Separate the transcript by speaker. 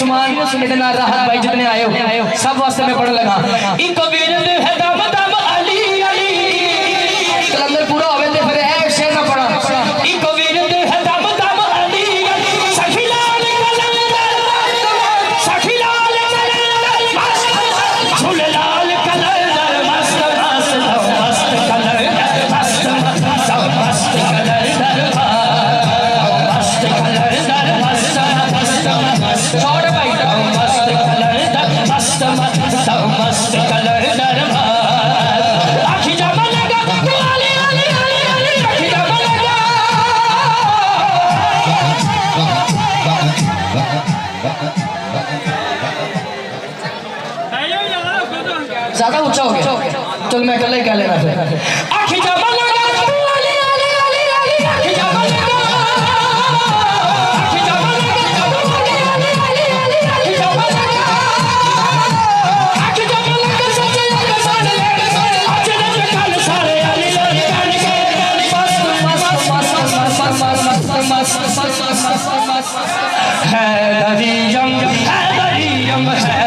Speaker 1: उस्मान इतना राहत भाई जितने आए हो सब वास्ते में पढ़ लगा इनको वीर दे है दम दम अली अली कलंदर पूरा होवे ते फिर ऐ शेर ना पढ़ा इनको वीर दे है दम दम अली अली सखीलाल कलंदर सखीलाल कलंदर झूलेलाल कलंदर मस्त मस्त मस्त कलंदर मस्त मस्त मस्त कलंदर मस्त कलंदर मस्त मस्त छोड़ भाई मस्त कलंदर मस्त मस्त मस्त कलंदर आखी जमा लगा अली अली अली अली आखी जमा लगा ज्यादा ऊंचा हो गया चल मैं अकेले कह लेना फिर आखी जमा लगा अली अली अली अली आखी जमा लगा आखी जमा लगा अली अली अली अली आखी जमा लगा आखी जमा लगा सच्चे मान ले आज न कल सारे अली अली कान के मस्त मस्त मस्त मस्त मस्त मस्त है दरियम है